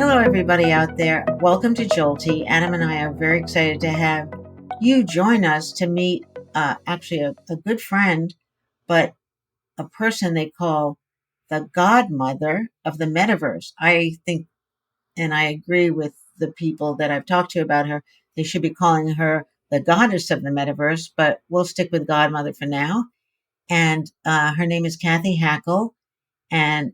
Hello, everybody out there. Welcome to Jolty. Adam and I are very excited to have you join us to meet actually a good friend, but a person they call the godmother of the metaverse. I think, and I agree with the people that I've talked to about her, they should be calling her the goddess of the metaverse, but we'll stick with godmother for now. And her name is Cathy Hackl. And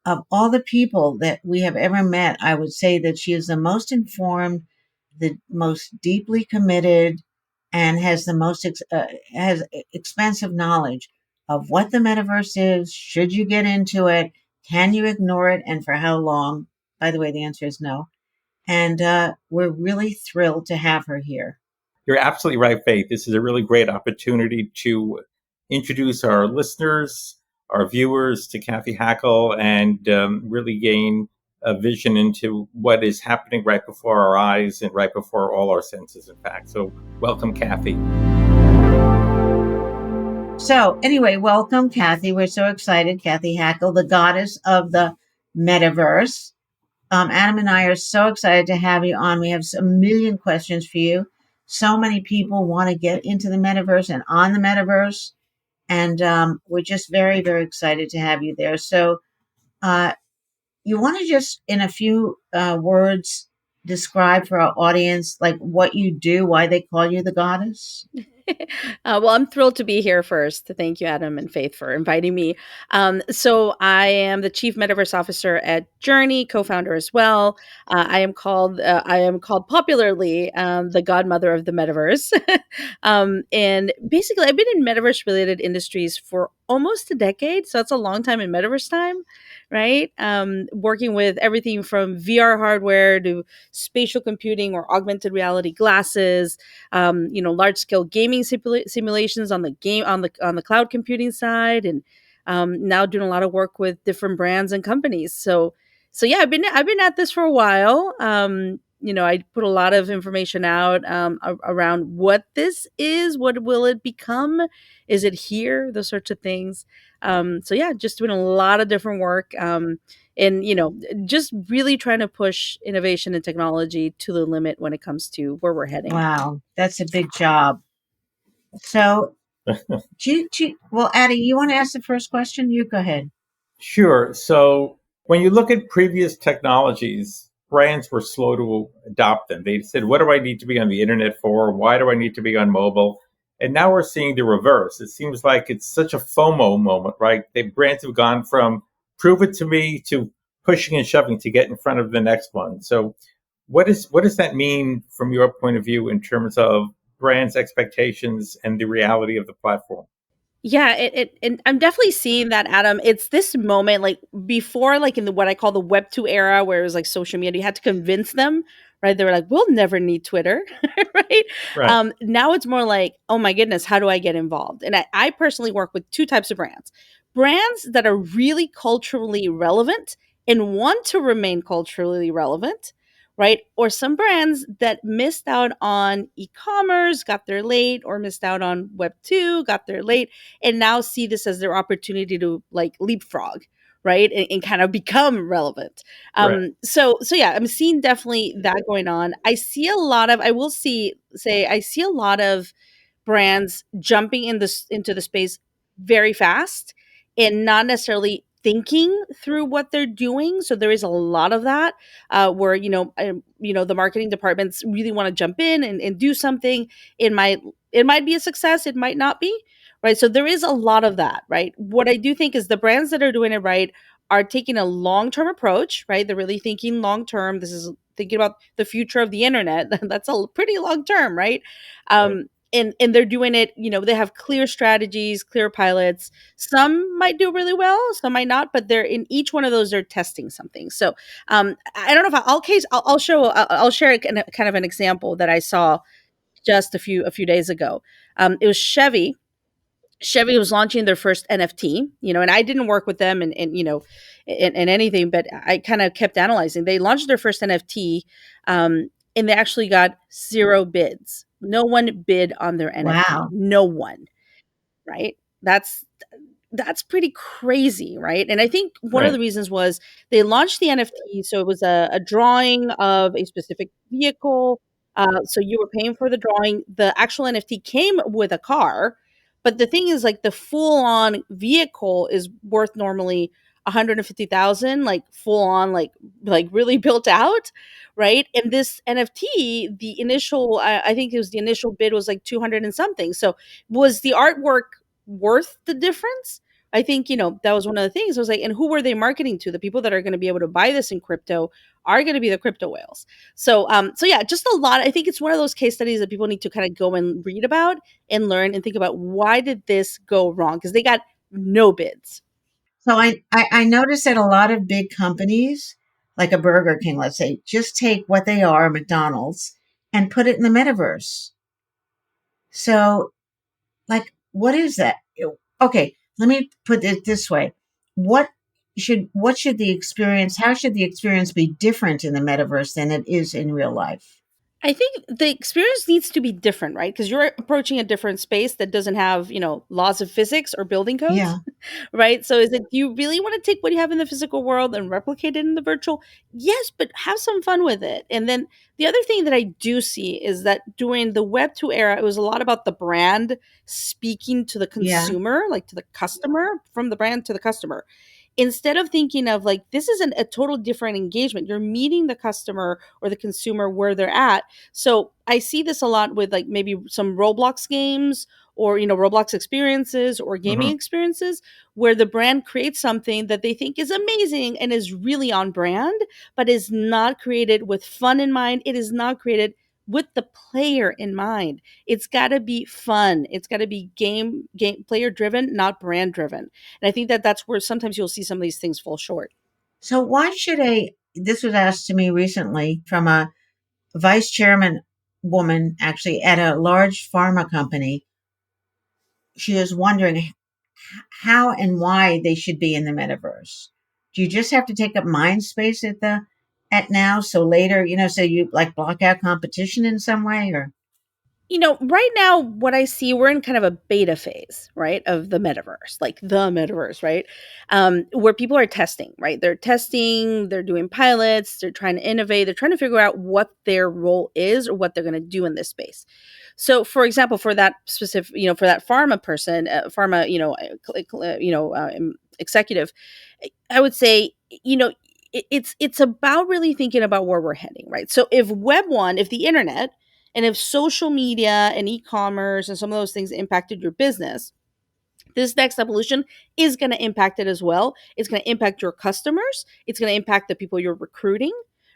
of all the people that we have ever met, I would say that she is the most informed, the most deeply committed, and has the most has expansive knowledge of what the metaverse is. Should you get into it? Can you ignore it? And for how long? By the way, the answer is no. And we're really thrilled to have her here. You're absolutely right, Faith. This is a really great opportunity to introduce our listeners, our viewers to Cathy Hackl and really gain a vision into what is happening right before our eyes and right before all our senses, in fact. So welcome, Cathy. So anyway, welcome, Cathy. We're so excited. Cathy Hackl, the goddess of the metaverse. Adam and I are so excited to have you on. We have a million questions for you. So many people want to get into the metaverse and on the metaverse. And we're just very, very excited to have you there. So uh, you want to just, in a few words, describe for our audience, like what you do, why they call you the goddess? Well, I'm thrilled to be here first. Thank you, Adam and Faith, for inviting me. So I am the Chief Metaverse Officer at Journey, co-founder as well. I am called popularly the godmother of the metaverse. And basically, I've been in metaverse-related industries for almost a decade, so that's a long time in metaverse time, right? Working with everything from VR hardware to spatial computing or augmented reality glasses, large scale gaming simulations on the cloud computing side, and now doing a lot of work with different brands and companies. So yeah, I've been at this for a while. I put a lot of information out around what this is, what will it become, is it here, those sorts of things. So yeah, just doing a lot of different work. And just really trying to push innovation and technology to the limit when it comes to where we're heading. Wow, that's a big job. So, well, Addie, you want to ask the first question? You go ahead. Sure. So when you look at previous technologies, brands were slow to adopt them. They said, what do I need to be on the internet for? Why do I need to be on mobile? And now we're seeing the reverse. It seems like it's such a FOMO moment, right? The brands have gone from prove it to me to pushing and shoving to get in front of the next one. So what does that mean from your point of view in terms of brands' expectations and the reality of the platform? Yeah, and I'm definitely seeing that, Adam. It's this moment, like before, like in the what I call the Web 2 era, where it was like social media, you had to convince them, right? They were like, "We'll never need Twitter," right? Right. Now it's more like, "Oh my goodness, how do I get involved?" And I personally work with two types of brands that are really culturally relevant and want to remain culturally relevant, right? Or some brands that missed out on e-commerce, got there late, or missed out on Web 2, got there late, and now see this as their opportunity to like leapfrog, right, and kind of become relevant. Right. So yeah, I'm seeing definitely that going on. I will say I see a lot of brands jumping into the space very fast and not necessarily thinking through what they're doing. So there is a lot of that where the marketing departments really want to jump in and do something. It might be a success, it might not be, right? So there is a lot of that, right? What I do think is the brands that are doing it right are taking a long-term approach, right? They're really thinking long-term. This is thinking about the future of the internet. That's a pretty long term, right? Right. And they're doing it, they have clear strategies, clear pilots. Some might do really well, some might not, but they're in each one of those, they're testing something. So I don't know if I'll share kind of an example that I saw just a few days ago. It was Chevy was launching their first NFT, and I didn't work with them and anything, but I kind of kept analyzing. They launched their first NFT, and they actually got 0 bids. No one bid on their NFT. Wow. No one, right? That's that's pretty crazy, right? And I think one of the Right. reasons was they launched the NFT, so it was a drawing of a specific vehicle. So you were paying for the drawing. The actual NFT came with a car, but the thing is, like the full-on vehicle is worth normally 150,000, like full on, like really built out, right? And this NFT, the initial, I think it was the initial bid was like 200 and something. So was the artwork worth the difference? I think, that was one of the things. I was like, and who were they marketing to? The people that are going to be able to buy this in crypto are going to be the crypto whales. So yeah, just a lot. I think it's one of those case studies that people need to kind of go and read about and learn and think about, why did this go wrong? Because they got no bids. So I noticed that a lot of big companies, like a Burger King, let's say, just take what they are, McDonald's, and put it in the metaverse. So, like, what is that? Okay, let me put it this way. What should the experience, how should the experience be different in the metaverse than it is in real life? I think the experience needs to be different, right? Because you're approaching a different space that doesn't have, laws of physics or building codes, Yeah. right? So is it, do you really want to take what you have in the physical world and replicate it in the virtual? Yes, but have some fun with it. And then the other thing that I do see is that during the Web 2 era, it was a lot about the brand speaking to the Yeah. consumer, like to the customer, from the brand to the customer, instead of thinking of like, this isn't a total different engagement. You're meeting the customer or the consumer where they're at. So I see this a lot with like maybe some Roblox games, or Roblox experiences or gaming Hmm. experiences, where the brand creates something that they think is amazing and is really on brand, but is not created with fun in mind. It is not created with the player in mind. It's got to be fun. It's got to be game player driven, not brand driven. And I think that that's where sometimes you'll see some of these things fall short. So why should this was asked to me recently from a vice chairman woman, actually, at a large pharma company. She was wondering how and why they should be in the metaverse. Do you just have to take up mind space at now, so later, so you like block out competition in some way, or Right now, what I see, we're in kind of a beta phase, right, of the metaverse, like the metaverse, right, where people are testing, right? They're testing, they're doing pilots, they're trying to innovate, they're trying to figure out what their role is or what they're going to do in this space. So, for example, for that specific, for that pharma person, pharma, executive, I would say, it's about really thinking about where we're heading, right? So, if the internet and if social media and e-commerce and some of those things impacted your business, this next evolution is going to impact it as well. It's going to impact your customers. It's going to impact the people you're recruiting,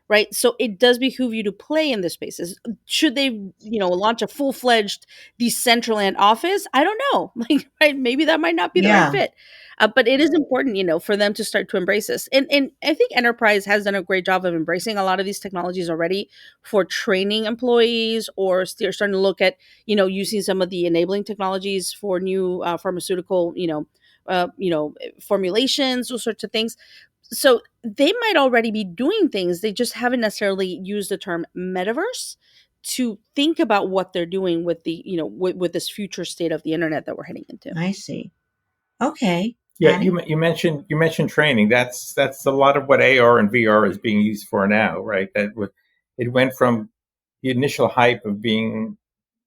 right? So it does behoove you to play in the spaces. Should they, launch a full-fledged Decentraland office? I don't know. Like, right? Maybe that might not be the right yeah, fit. But it is important, for them to start to embrace this. And I think enterprise has done a great job of embracing a lot of these technologies already for training employees, or they're starting to look at, using some of the enabling technologies for new pharmaceutical, formulations, those sorts of things. So they might already be doing things. They just haven't necessarily used the term metaverse to think about what they're doing with the, with this future state of the internet that we're heading into. I see. Okay, Yeah, Patty. you mentioned training. That's a lot of what AR and VR is being used for now, right? It went from the initial hype of being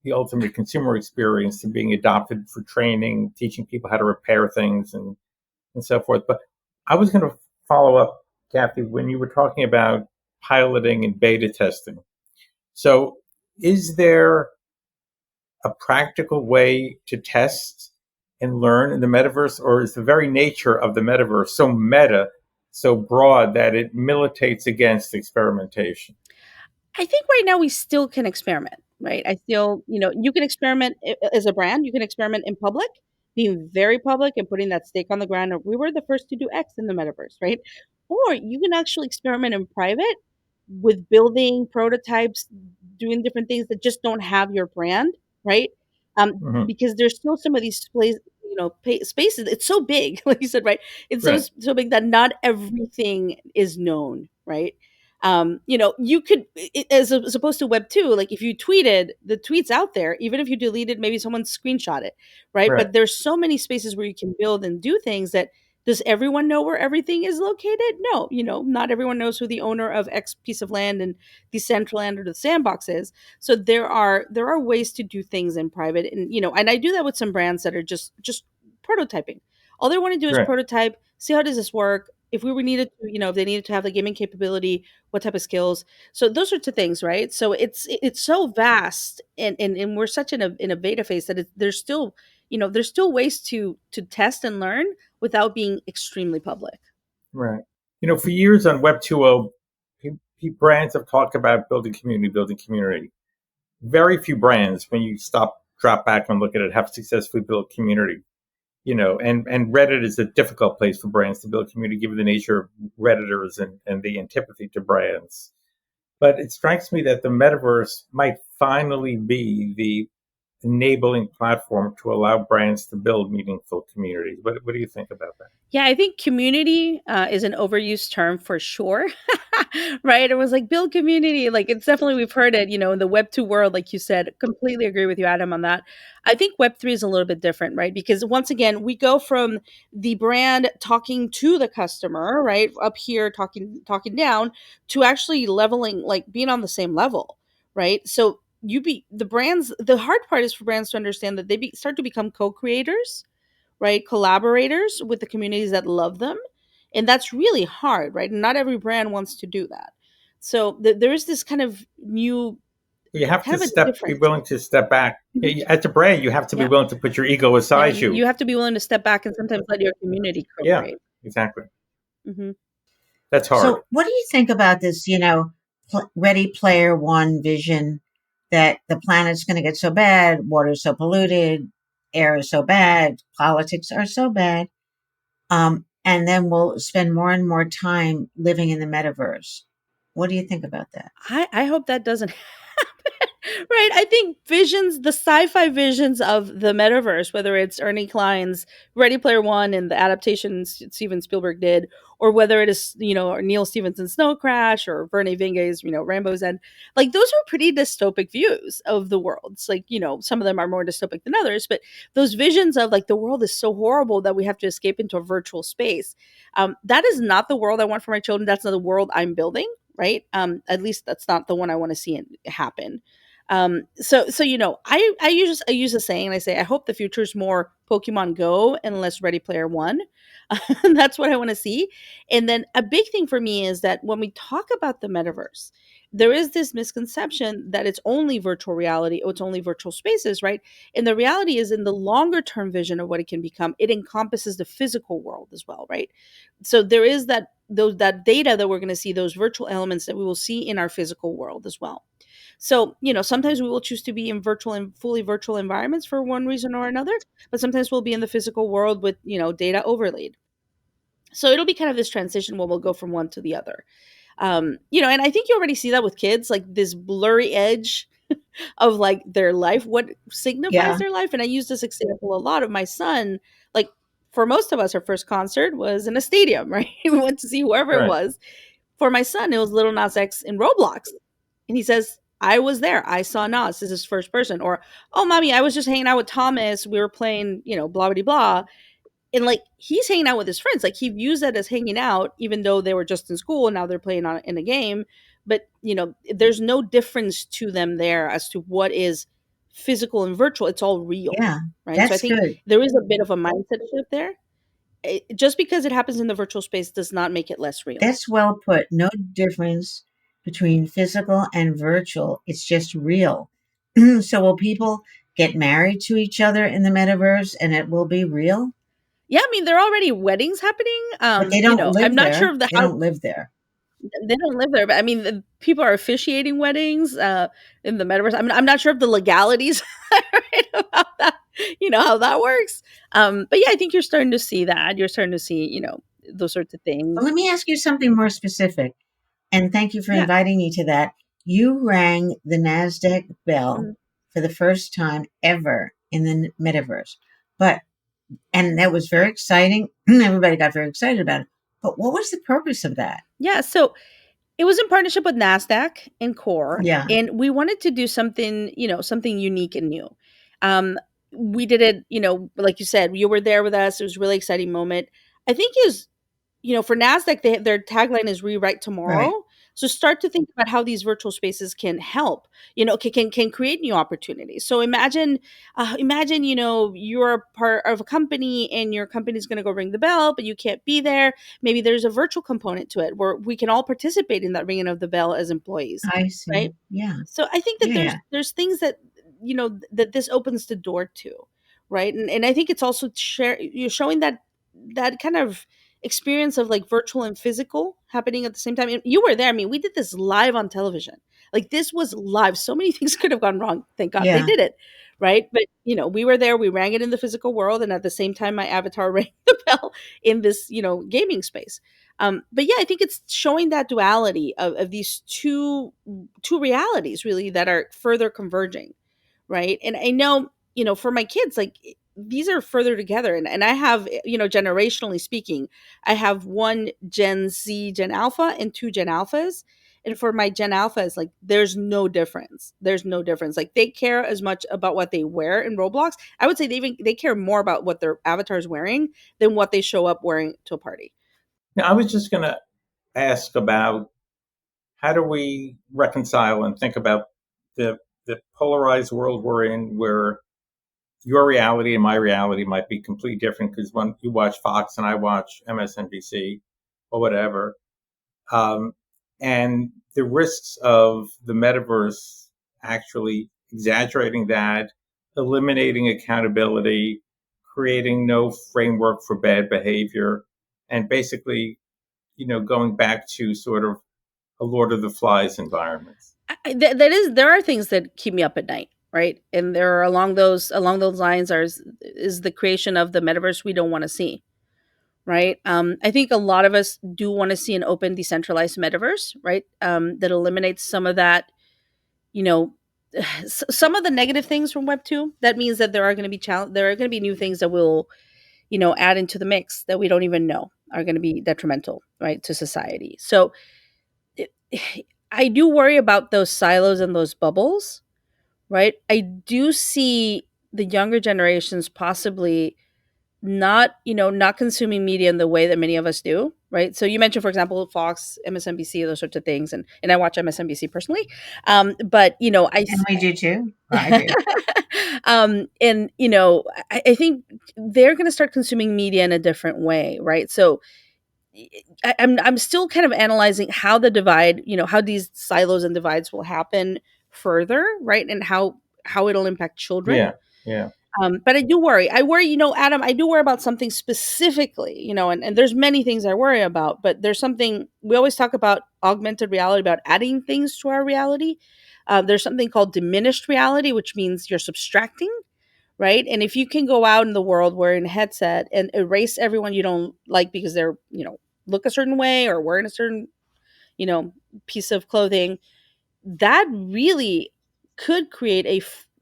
the ultimate consumer experience to being adopted for training, teaching people how to repair things and so forth. But I was going to follow up, Kathy, when you were talking about piloting and beta testing. So, is there a practical way to test and learn in the metaverse, or is the very nature of the metaverse so meta, so broad that it militates against experimentation? I think right now we still can experiment, right? I still, you can experiment as a brand. You can experiment in public, being very public and putting that stake on the ground of, we were the first to do X in the metaverse, right? Or you can actually experiment in private with building prototypes, doing different things that just don't have your brand, right? Hmm. Because there's still some of these places, spaces. It's so big, like you said, right? It's so Right. so big that not everything is known, right? You could, as opposed to Web 2, like if you tweeted, the tweet's out there, even if you deleted, maybe someone screenshot it, right? Right. But there's so many spaces where you can build and do things that, does everyone know where everything is located? No, not everyone knows who the owner of X piece of land and Decentraland or the Sandbox is. So there are ways to do things in private, and I do that with some brands that are just prototyping. All they want to do is Right. prototype, see how does this work. If we were needed to, if they needed to have the gaming capability, what type of skills. So those sorts of things, right? So it's so vast, and we're such in a beta phase that there's still ways to test and learn without being extremely public. Right. For years on Web 2.0, brands have talked about building community, building community. Very few brands, when you drop back and look at it, have successfully built community. And Reddit is a difficult place for brands to build community, given the nature of Redditors and the antipathy to brands. But it strikes me that the metaverse might finally be the enabling platform to allow brands to build meaningful communities. What do you think about that? Yeah, I think community is an overused term for sure. Right? It was like build community. Like it's definitely, we've heard it, in the Web 2 world, like you said. Completely agree with you, Adam, on that. I think Web 3 is a little bit different, right? Because once again, we go from the brand talking to the customer, right? Up here talking down, to actually leveling, like being on the same level, right? So the hard part is for brands to understand that they start to become co-creators, right? Collaborators with the communities that love them. And that's really hard, right? Not every brand wants to do that. So there is this kind of new, You have kind to of a be difference. willing to step back. Mhm. As a brand, you have to be Yeah. willing to put your ego Yeah. aside You you. have to be willing to step back and sometimes let your community Yeah, co-create. exactly. Hmm. That's hard. So, what do you think about this, Ready Player One vision that the planet's going to get so bad, water's so polluted, air is so bad, politics are so bad, and then we'll spend more and more time living in the metaverse. What do you think about that? I hope that doesn't happen. Right? I think the sci-fi visions of the metaverse, whether it's Ernie Klein's Ready Player One and the adaptations Steven Spielberg did, or whether it is, or Neil Stephenson's Snow Crash or Verne Vinge's, Rainbow's End, like those are pretty dystopic views of the world. It's like, some of them are more dystopic than others, but those visions of like the world is so horrible that we have to escape into a virtual space. That is not the world I want for my children. That's not the world I'm building, right? At least that's not the one I want to see happen. I use a saying, and I say I hope the future is more Pokemon Go and less Ready Player One. That's what I want to see. And then a big thing for me is that when we talk about the metaverse, there is this misconception that it's only virtual reality or it's only virtual spaces, right? And the reality is, in the longer term vision of what it can become, it encompasses the physical world as well, right? So there is that data that we're going to see, those virtual elements that we will see in our physical world as well. So, sometimes we will choose to be in virtual and fully virtual environments for one reason or another, but sometimes we'll be in the physical world with, data overlaid. So it'll be kind of this transition where we'll go from one to the other. And I think you already see that with kids, like this blurry edge of like their life, what signifies Yeah, their life. And I use this example a lot of my son. Like for most of us, our first concert was in a stadium, right? We went to see whoever it Right. was. For my son, it was Little Nas X in Roblox. And he says, I was there. I saw Nas. This is first person. Or, oh, mommy, I was just hanging out with Thomas. We were playing, blah, blah, blah. And like he's hanging out with his friends. Like he views that as hanging out, even though they were just in school and now they're playing in a game. But, there's no difference to them there as to what is physical and virtual. It's all real. yeah, Right. So I that's think good. there is a bit of a mindset shift there. Just because it happens in the virtual space does not make it less real. That's well put. No difference between physical and virtual. It's just real. So, will people get married to each other in the metaverse and it will be real? Yeah, I mean, there are already weddings happening. But they don't I'm live not sure there. of the They how don't live there. they don't live there, but I mean, people are officiating weddings in the metaverse. I mean, I'm not sure of the legalities right, about that. How that works. But yeah, I think you're starting to see that. You're starting to see, those sorts of Well, things. let me ask you something more specific. And thank you for Yeah. inviting me to that. You rang the NASDAQ bell Mhm. for the first time ever in the metaverse. And that was very exciting. Everybody got very excited about it. But what was the purpose of that? Yeah. So It was in partnership with NASDAQ and Core, Yeah, and we wanted to do something, something unique and new. Um, we did it, like you said, you were there with us. It was a really exciting moment. I think is for NASDAQ, their tagline is "Rewrite right. Tomorrow." So start to think about how these virtual spaces can help. Can create new opportunities. So imagine you're a part of a company and your company's going to go ring the bell, but you can't be there. Maybe there's a virtual component to it where we can all participate in that ringing of the bell as employees, I right? see. Yeah, So I think that yeah, there's yeah, there's things that that this opens the door to, right? And I think it's also you're showing that kind of experience of like virtual and physical happening at the same time. And you were there. I mean, we did this live on television. Like this was live. So many things could have gone wrong. Thank God they yeah. did it, right? But we were there. We rang it in the physical world, and at the same time, my avatar rang the bell in this gaming space. But yeah, I think it's showing that duality of these two realities really that are further converging, right? And I know, for my kids, like these are further together. And I have, generationally speaking, I have one Gen Z, Gen Alpha, and two Gen Alphas. And for my Gen Alphas, like there's no difference. There's no difference. Like they care as much about what they wear in Roblox. I would say they care more about what their avatar is wearing than what they show up wearing to a party. Now, I was just going to ask about how do we reconcile and think about the the polarized world we're in, where your reality and my reality might be completely different because when you watch Fox and I watch MSNBC or whatever, um, and the risks of the metaverse actually exaggerating that, eliminating accountability, creating no framework for bad behavior, and basically, going back to sort of a Lord of the Flies environment. There are things that keep me up at night, right? And there are along those lines is the creation of the metaverse we don't want to see, right? I think a lot of us do want to see an open, decentralized metaverse, right? That eliminates some of that, you know, some of the negative things from Web two. That means that there are going to be there are going to be new things that will, add into the mix that we don't even know are going to be detrimental, right, to society. So it, I do worry about those silos and those bubbles, right? I do see the younger generations possibly not consuming media in the way that many of us do, right? So you mentioned, for example, Fox, MSNBC, those sorts of things, and I watch MSNBC personally, but And we do too. Well, I do. and I think they're going to start consuming media in a different way, right? So I'm still kind of analyzing how the divide, how these silos and divides will happen further, right? And how it'll impact children. Yeah, yeah. But I do worry. I worry, Adam, I do worry about something specifically, and there's many things I worry about, but there's something we always talk about augmented reality, about adding things to our reality. There's something called diminished reality, which means you're subtracting, right? And if you can go out in the world wearing a headset and erase everyone you don't like because they're, look a certain way or wearing a certain, you know, piece of clothing, that really could create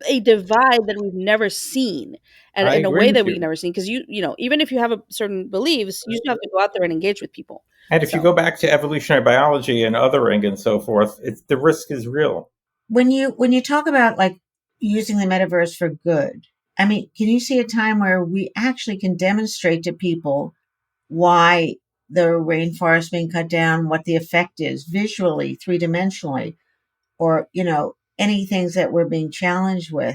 a divide that we've never seen, and I in a agree way with that we've you. never seen, because even if you have a certain beliefs, you still have to go out there and engage with people. And if you So go back to evolutionary biology and othering and so forth, the risk is real. When you talk about like using the metaverse for good, I mean, can you see a time where we actually can demonstrate to people why the rainforest being cut down, what the effect is visually, three-dimensionally, or any things that we're being challenged with?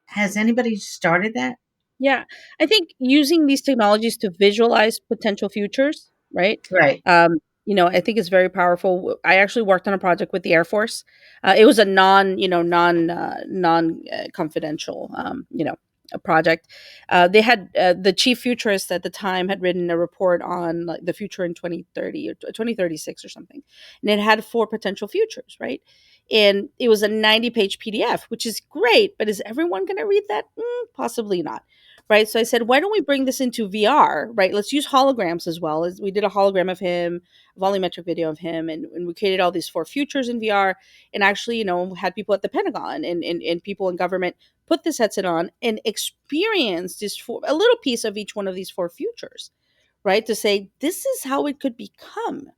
Has anybody started that? yeah, I think using these technologies to visualize potential futures, right? Right. I think it's very powerful. I actually worked on a project with the Air Force. It was a non confidential, a project. They had the chief futurist at the time had written a report on like the future in 2030 or 2036 or something, and it had four potential futures, right? And it was a 90-page PDF, which is great, but is everyone going to read that? Possibly not, right? So I said, why don't we bring this into VR, right? Let's use holograms as well. As we did a hologram of him, a volumetric video of him, and we created all these four futures in VR, and actually, had people at the Pentagon and people in government put this headset on and experience a little piece of each one of these four futures, right? To say this is how it could become,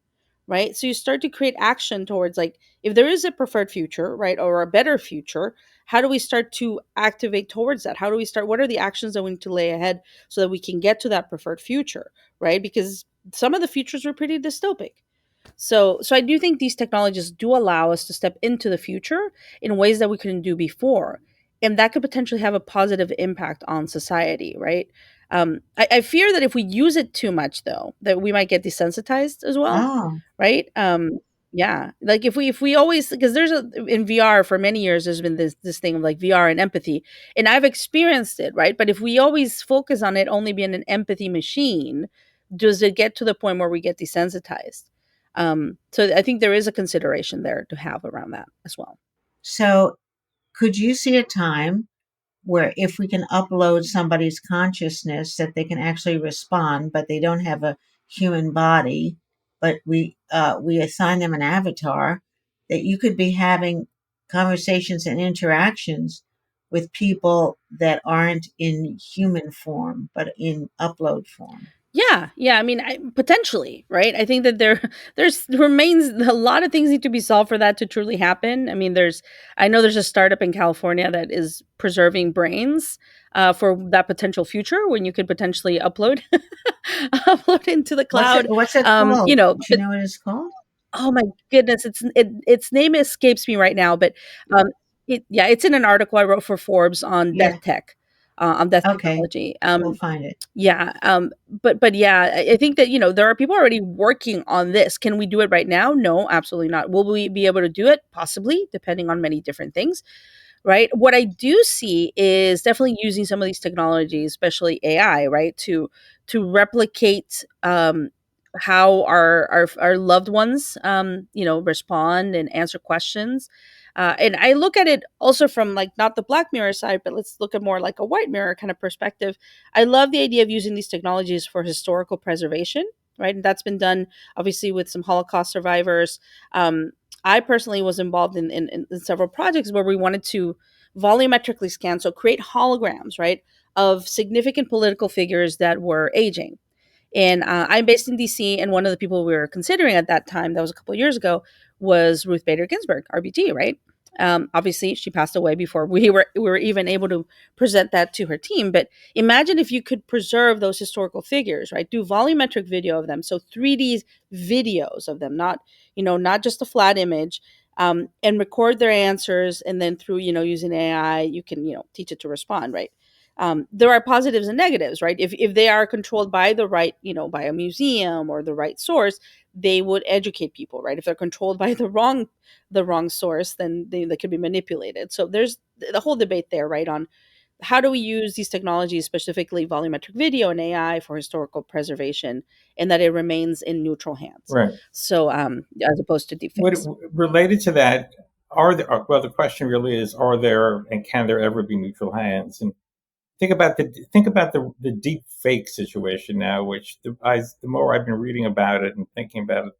right? So you start to create action towards, like, if there is a preferred future, right, or a better future, how do we start to activate towards that? How do we start? What are the actions that we need to lay ahead so that we can get to that preferred future, right? Because some of the futures were pretty dystopic. So I do think these technologies do allow us to step into the future in ways that we couldn't do before, and that could potentially have a positive impact on society, right? I fear that if we use it too much, though, that we might get desensitized as well, Oh, right? Yeah, like if we always, because there's a in VR for many years there's been this thing of like VR and empathy, and I've experienced it, right? But if we always focus on it only being an empathy machine, does it get to the point where we get desensitized? So I think there is a consideration there to have around that as well. so could you see a time where if we can upload somebody's consciousness that they can actually respond, but they don't have a human body, but we assign them an avatar, that you could be having conversations and interactions with people that aren't in human form, but in upload form? Yeah. I mean, potentially, right? I think that there's remains a lot of things need to be solved for that to truly happen. I mean, I know there's a startup in California that is preserving brains for that potential future when you could potentially upload upload into the cloud. What's it called? Do you But know what it's called? oh my goodness, its name escapes me right now, but it's in an article I wrote for Forbes on death Yeah. tech, on death Okay. technology. We'll find it. Yeah, but yeah, I think that there are people already working on this. Can we do it right now? No, absolutely not. Will we be able to do it? Possibly, depending on many different things, right? What I do see is definitely using some of these technologies, especially AI, right, to replicate how our loved ones respond and answer questions. And I look at it also from, like, not the Black Mirror side, but let's look at more like a white mirror kind of perspective. I love the idea of using these technologies for historical preservation, right? And that's been done obviously with some Holocaust survivors. I personally was involved in several projects where we wanted to volumetrically scan, so create holograms, right, of significant political figures that were aging. And I'm based in DC, and one of the people we were considering at that time, that was a couple of years ago, was Ruth Bader Ginsburg, RBG, right? Obviously, she passed away before we were even able to present that to her team. But imagine if you could preserve those historical figures, right? Do volumetric video of them, so 3D videos of them, not just a flat image, and record their answers, and then through using AI, you can teach it to respond, right? There are positives and negatives, right? If they are controlled by the right, by a museum or the right source, they would educate people, right? If they're controlled by the wrong source, then they could be manipulated. So there's the whole debate there, right, on how do we use these technologies, specifically volumetric video and AI, for historical preservation, and that it remains in neutral hands. Right. So as opposed to What deepfakes. related to that, are there? Well, the question really is: are there, and can there ever be neutral hands? And think about the deep fake situation now, which the more I've been reading about it and thinking about it,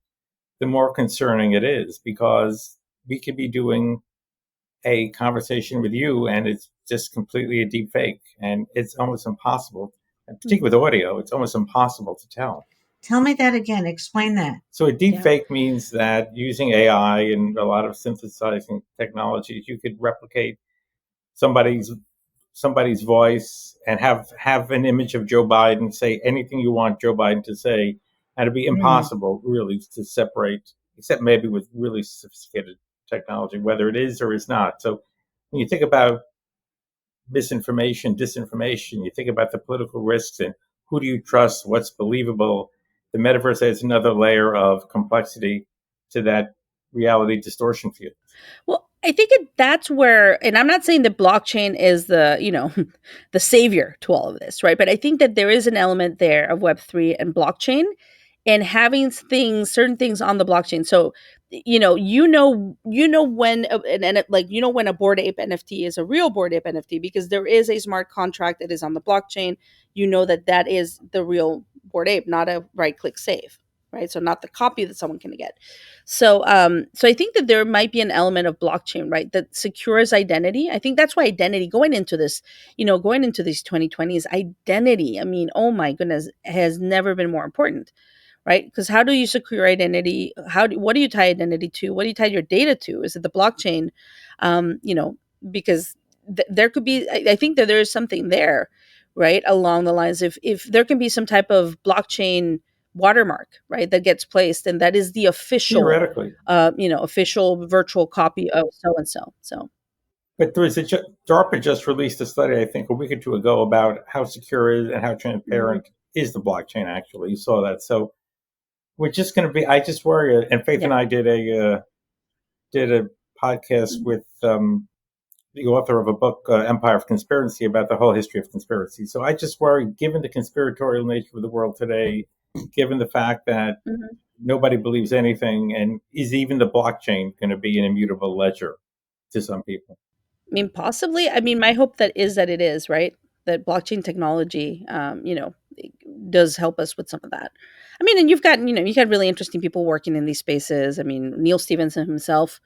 the more concerning it is, because we could be doing a conversation with you and it's just completely a deep fake, and it's almost impossible, particularly with audio, it's almost impossible to tell. Tell me that again. Explain that. So a deep Yeah. fake means that using AI and a lot of synthesizing technologies, you could replicate somebody's somebody's voice and have an image of Joe Biden, say anything you want Joe Biden to say, and it'd be Mm. impossible really to separate, except maybe with really sophisticated technology, whether it is or is not. So when you think about misinformation, disinformation, you think about the political risks and who do you trust, what's believable. The metaverse adds another layer of complexity to that reality distortion field. Well, I think that's where, and I'm not saying that blockchain is the savior to all of this, right? But I think that there is an element there of Web3 and blockchain, and having certain things on the blockchain. So, when when a Bored Ape NFT is a real Bored Ape NFT, because there is a smart contract that is on the blockchain. You know that is the real Bored Ape, not a right click save, right? So not the copy that someone can get. So I think that there might be an element of blockchain, right, that secures identity. I think that's why identity going into this, going into these 2020s, identity, I mean, oh my goodness, has never been more important, right? Because how do you secure identity? What do you tie identity to? What do you tie your data to? Is it the blockchain? You know, because there could be, I think that there is something there, right, along the lines of if there can be some type of blockchain watermark, right, that gets placed, and that is the official, Theoretically. official virtual copy of so and so. So But there is DARPA just released a study, I think, a week or two ago about how secure is and how mhm. transparent is the blockchain. Actually, you saw that. So we're just going to be. I just worry. And Faith Yeah. and I did a podcast Mhm. with the author of a book, Empire of Conspiracy, about the whole history of conspiracy. So I just worry, given the conspiratorial nature of the world today, given the fact that Mhm. nobody believes anything, and is even the blockchain going to be an immutable ledger to some people? I mean, possibly. I mean, my hope that is that it is, right? That blockchain technology, does help us with some of that. I mean, and you've got really interesting people working in these spaces. I mean, Neil Stevenson himself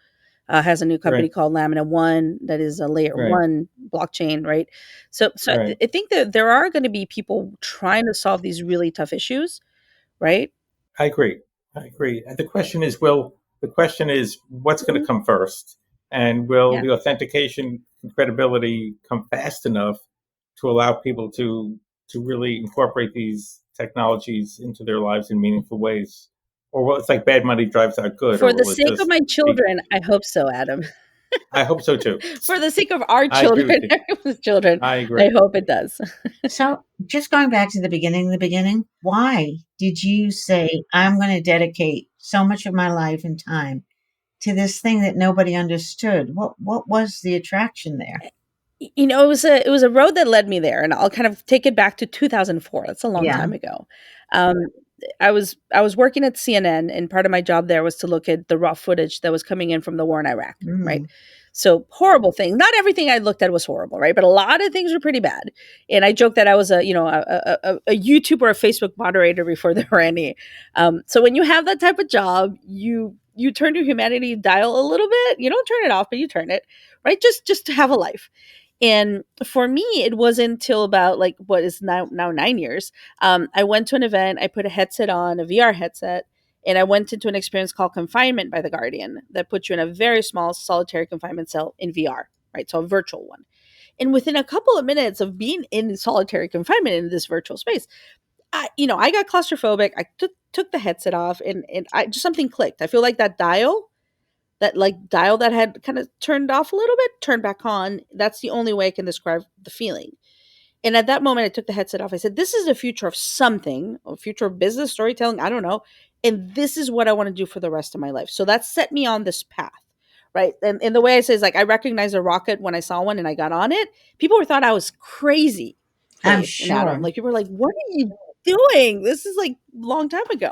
has a new company Right, called Lamina One that is a layer right, one blockchain, right? So right. I think that there are going to be people trying to solve these really tough issues, right? I agree. I agree. And the question is what's going to Mhm. come first, and will Yeah. the authentication and credibility come fast enough to allow people to really incorporate these technologies into their lives in meaningful ways, or will it's like bad money drives out good, or For the will it sake of just my be? children, I hope so, Adam. I hope so too. For the sake of our I agree with children, you. everyone's children, I I agree. hope it does. So, just going back to the beginning, why did you say, I'm going to dedicate so much of my life and time to this thing that nobody understood? What was the attraction there? It was a road that led me there, and I'll kind of take it back to 2004. That's a long Yeah. time ago. Um, I was working at CNN, and part of my job there was to look at the raw footage that was coming in from the war in Iraq. Right. Mm. So horrible things. Not everything I looked at was horrible, right? But a lot of things were pretty bad. And I joked that I was a YouTube or a Facebook moderator before there were any. So when you have that type of job, you turn your humanity dial a little bit. You don't turn it off, but you turn it, right? Just to have a life. And for me, it wasn't until about like what is now 9 years. I went to an event. I put a headset on, a VR headset, and I went into an experience called Confinement by the Guardian that puts you in a very small solitary confinement cell in VR, right? So a virtual one. And within a couple of minutes of being in solitary confinement in this virtual space, I got claustrophobic. I took the headset off, and I just something clicked. I feel like that dial that had kind of turned off a little bit turned back on. That's the only way I can describe the feeling. And at that moment, I took the headset off. I said, "This is the future of something, a future of business storytelling. I don't know, and this is what I want to do for the rest of my life." So that set me on this path, right? And the way I say is like I recognized a rocket when I saw one and I got on it. People thought I was crazy, I'm Faith and Adam. sure. Like people were like, "What are you doing? This is like a long time ago."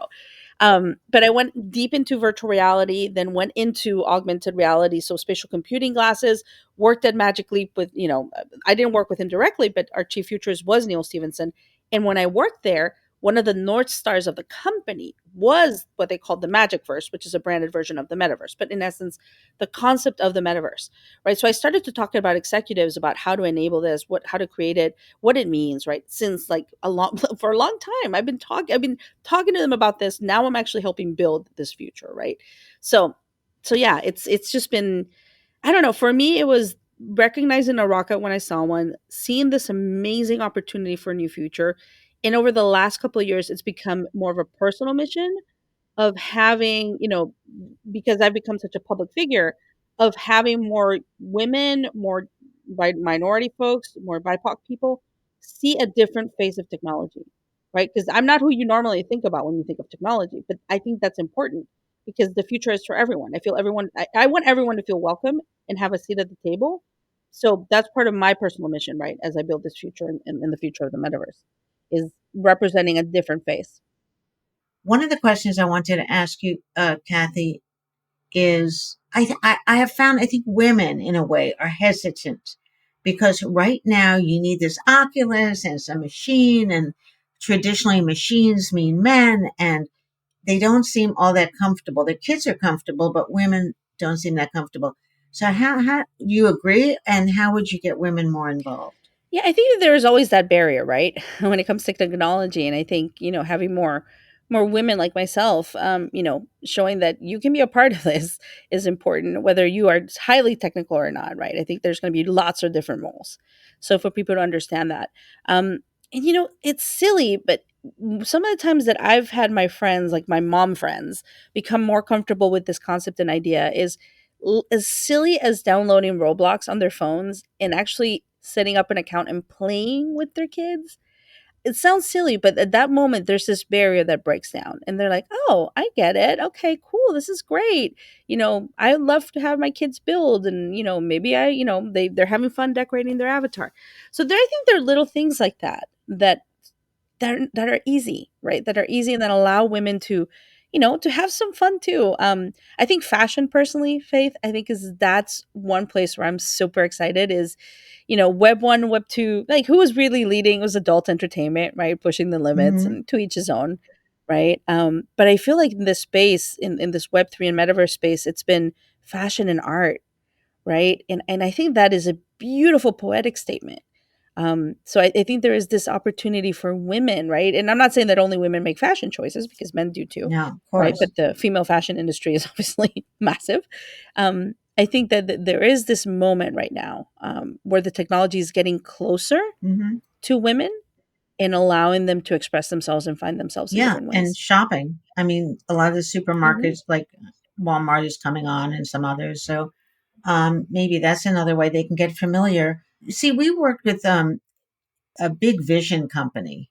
But I went deep into virtual reality, then went into augmented reality, so spatial computing glasses. Worked at Magic Leap with, I didn't work with him directly, but our chief futurist was Neil Stevenson. And when I worked there, one of the North Stars of the company was what they called the Magicverse, which is a branded version of the Metaverse, but in essence, the concept of the Metaverse, right? So I started to talk about executives about how to enable this, how to create it, what it means, right? Since like for a long time, I've been talking to them about this. Now I'm actually helping build this future, right? So, so yeah, it's just been, I don't know. For me, it was recognizing a rocket when I saw one, seeing this amazing opportunity for a new future. And over the last couple of years, it's become more of a personal mission of having, because I've become such a public figure, of having more women, more minority folks, more BIPOC people see a different face of technology, right? Because I'm not who you normally think about when you think of technology, but I think that's important because the future is for everyone. I want everyone to feel welcome and have a seat at the table. So that's part of my personal mission, right? As I build this future and the future of the metaverse is representing a different face. One of the questions I wanted to ask you, Cathy, is I have found, I think women in a way are hesitant because right now you need this Oculus and it's a machine, and traditionally machines mean men, and they don't seem all that comfortable. The kids are comfortable, but women don't seem that comfortable. So how you agree, and how would you get women more involved? Yeah, I think that there is always that barrier, right? When it comes to technology. And I think, having more women like myself, showing that you can be a part of this is important, whether you are highly technical or not, right? I think there's going to be lots of different roles. So for people to understand that, and it's silly, but some of the times that I've had my friends, like my mom friends, become more comfortable with this concept and idea is as silly as downloading Roblox on their phones and actually setting up an account and playing with their kids. It sounds silly, but at that moment, there's this barrier that breaks down, and they're like, "Oh, I get it. Okay, cool. This is great. I love to have my kids build, and maybe they're having fun decorating their avatar." So I think there are little things like that are easy, right? That are easy and that allow women to have some fun too. I think fashion, personally, Faith, I think that's one place where I'm super excited. Is web 1, web 2, like who was really leading was adult entertainment, right? Pushing the limits, Hmm. and to each his own, right? But I feel like in this space, in this web 3 and metaverse space, it's been fashion and art, right? And I think that is a beautiful poetic statement. So I think there is this opportunity for women, right? And I'm not saying that only women make fashion choices, because men do too, No, of right? course. But the female fashion industry is obviously massive. I think that there is this moment right now, where the technology is getting closer Hmm. to women and allowing them to express themselves and find themselves in Yeah, different and ways. shopping. I mean, a lot of the Hmm. supermarkets, like Walmart, is coming on, and some others. So maybe that's another way they can get familiar. See, we worked with a big vision company.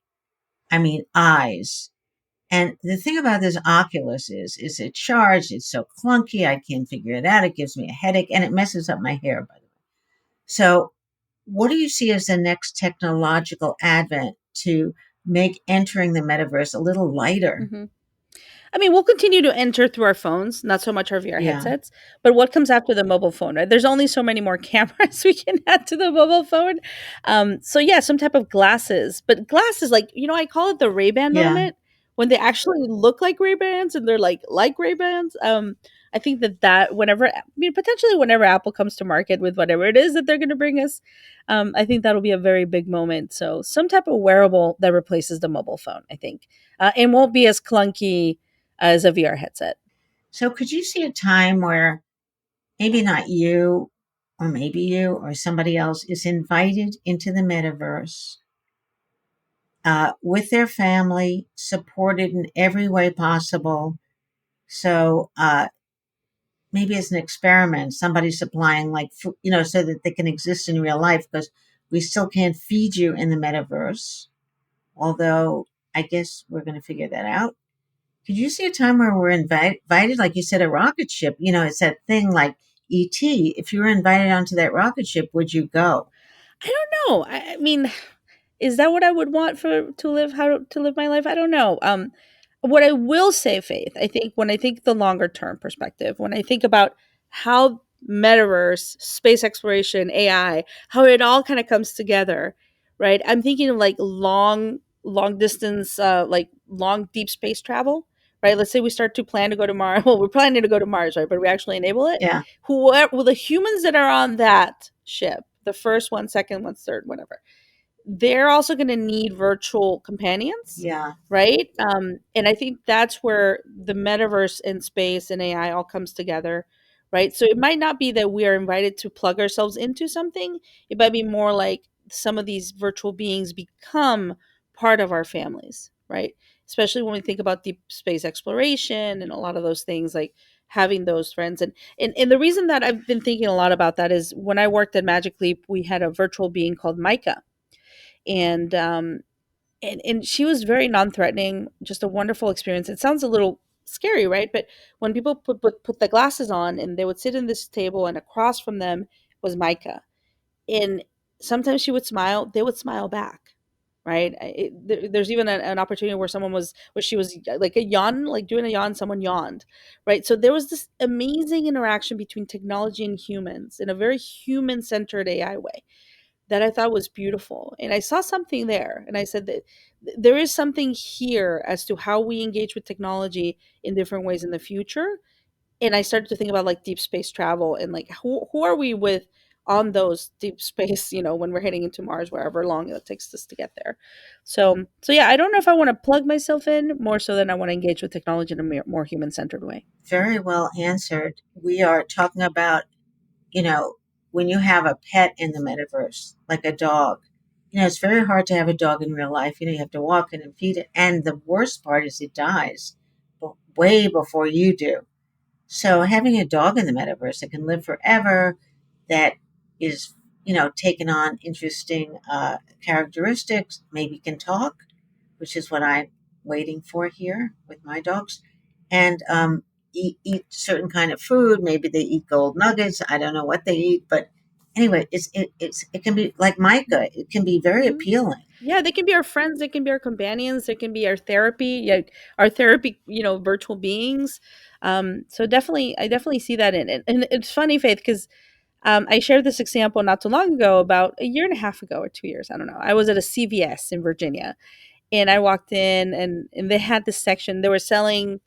I mean, eyes. And the thing about this Oculus is it charged. It's so clunky. I can't figure it out. It gives me a headache, and it messes up my hair, by the way. So, what do you see as the next technological advent to make entering the metaverse a little lighter? Hmm. I mean, we'll continue to enter through our phones, not so much our VR Yeah, headsets. But what comes after the mobile phone, right? There's only so many more cameras we can add to the mobile phone. So yeah, some type of glasses, but glasses, like I call it the Ray Ban yeah. moment, when they actually look like Ray Bans and they're like Ray Bans. I think that whenever, I mean, potentially whenever Apple comes to market with whatever it is that they're going to bring us, I think that'll be a very big moment. So some type of wearable that replaces the mobile phone, I think, and won't be as clunky as a VR headset. So, could you see a time where maybe not you, or maybe you, or somebody else is invited into the metaverse with their family, supported in every way possible? So, maybe as an experiment, somebody's supplying like so that they can exist in real life, because we still can't feed you in the metaverse. Although I guess we're going to figure that out. Could you see a time where we're invited, like you said, a rocket ship? It's that thing like ET. If you were invited onto that rocket ship, would you go? I don't know. I mean, is that what I would want for to live how to live my life? I don't know. What I will say, Faith, I think when I think the longer term perspective, when I think about how metaverse, space exploration, AI, how it all kind of comes together, right? I'm thinking of like long distance, like long deep space travel, right? Let's say we start to plan to go to Mars. Well, we're planning to go to Mars, right? But we actually enable it. Yeah, Whoever, well, the humans that are on that ship, the first one, second one, third, whatever, they're also going to need virtual companions, yeah, right? And I think that's where the metaverse and space and AI all comes together, right? So it might not be that we are invited to plug ourselves into something. It might be more like some of these virtual beings become part of our families, right? Especially when we think about deep space exploration and a lot of those things, like having those friends. And the reason that I've been thinking a lot about that is when I worked at Magic Leap, we had a virtual being called Micah, and and she was very non-threatening, just a wonderful experience. It sounds a little scary, right? But when people put the glasses on and they would sit in this table, and across from them was Micah, and sometimes she would smile, they would smile back, right? There's even an opportunity where where she was like a yawn, like doing a yawn, someone yawned, right? So there was this amazing interaction between technology and humans in a very human-centered AI way that I thought was beautiful. And I saw something there. And I said that there is something here as to how we engage with technology in different ways in the future. And I started to think about like deep space travel and like who are we with on those deep space, when we're heading into Mars, wherever long it takes us to get there. So yeah, I don't know if I want to plug myself in more so than I want to engage with technology in a more human-centered way. Very well answered. We are talking about, you know, when you have a pet in the metaverse, like a dog, it's very hard to have a dog in real life. You have to walk it and feed it. And the worst part is it dies way before you do. So having a dog in the metaverse that can live forever, that is, taking on interesting characteristics, maybe can talk, which is what I'm waiting for here with my dogs, and eat certain kind of food. Maybe they eat gold nuggets. I don't know what they eat, but anyway, it can be like Micah. It can be very Mhm. appealing. Yeah, they can be our friends, they can be our companions, they can be our therapy, yeah, our therapy, virtual beings. So definitely, I definitely see that in it. And it's funny, Faith, because I shared this example not too long ago, about a year and a half ago or 2 years, I don't know. I was at a CVS in Virginia, and I walked in, and they had this section. They were selling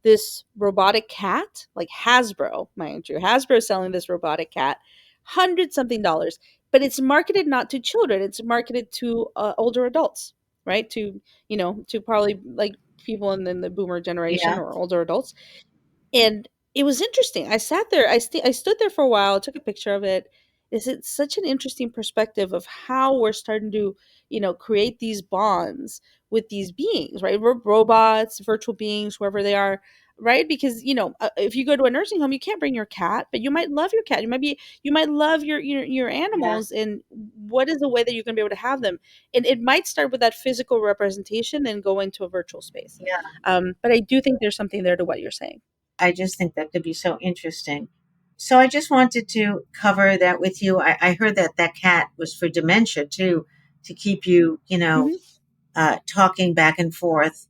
this robotic cat, like Hasbro, mind you. Hasbro is selling this robotic cat, hundred something dollars, but it's marketed not to children. It's marketed to older adults, right? To probably like people in the boomer generation Yeah, or older adults. And it was interesting. I sat there, I stood there for a while, took a picture of it. Is it such an interesting perspective of how we're starting to, create these bonds with these beings, right? Robots, virtual beings, whoever they are, right? Because if you go to a nursing home, you can't bring your cat, but you might love your cat. You might love your animals, yes, and what is the way that you're going to be able to have them? And it might start with that physical representation and go into a virtual space. yeah. But I do think there's something there to what you're saying. I just think that could be so interesting. So I just wanted to cover that with you. I heard that that cat was for dementia too, to keep you, Mhm. talking back and forth.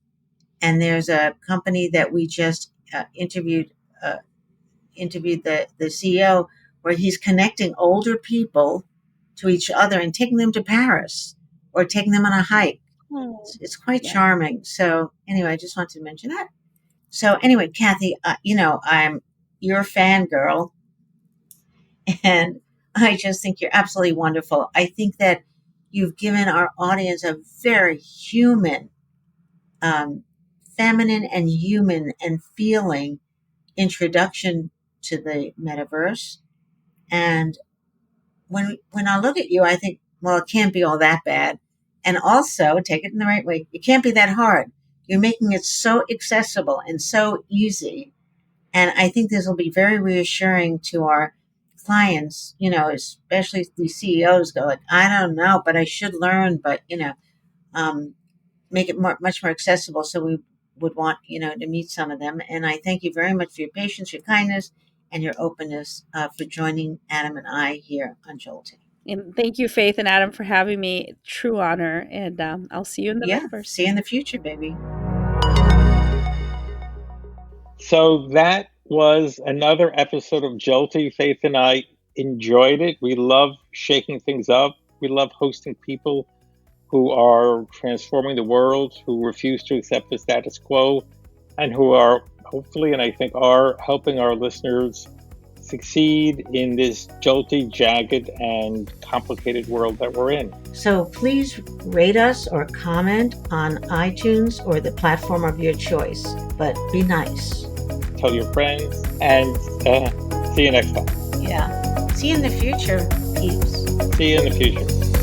And there's a company that we just uh, interviewed the CEO, where he's connecting older people to each other and taking them to Paris or taking them on a hike. Oh, It's quite yeah. charming. So anyway, I just wanted to mention that. So anyway, Cathy, I'm your fangirl, and I just think you're absolutely wonderful. I think that you've given our audience a very human, um, feminine and human and feeling introduction to the metaverse. And when I look at you, I think, well, it can't be all that bad. And also, take it in the right way, it can't be that hard. You're making it so accessible and so easy. And I think this will be very reassuring to our clients, especially if the CEOs go like, I don't know, but I should learn, but, um, make it much more accessible. So we would want, to meet some of them. And I thank you very much for your patience, your kindness, and your openness for joining Adam and I here on Jolty. And thank you, Faith and Adam, for having me. True honor. And I'll see you in the Yeah, metaverse. see you in the future, baby. So that was another episode of Jolty. Faith and I enjoyed it. We love shaking things up. We love hosting people who are transforming the world, who refuse to accept the status quo, and who are hopefully, and I think are, helping our listeners succeed in this jolty, jagged, and complicated world that we're in. So please rate us or comment on iTunes or the platform of your choice, but be nice. Tell your friends, and see you next time. Yeah. See you in the future, peeps. See you in the future.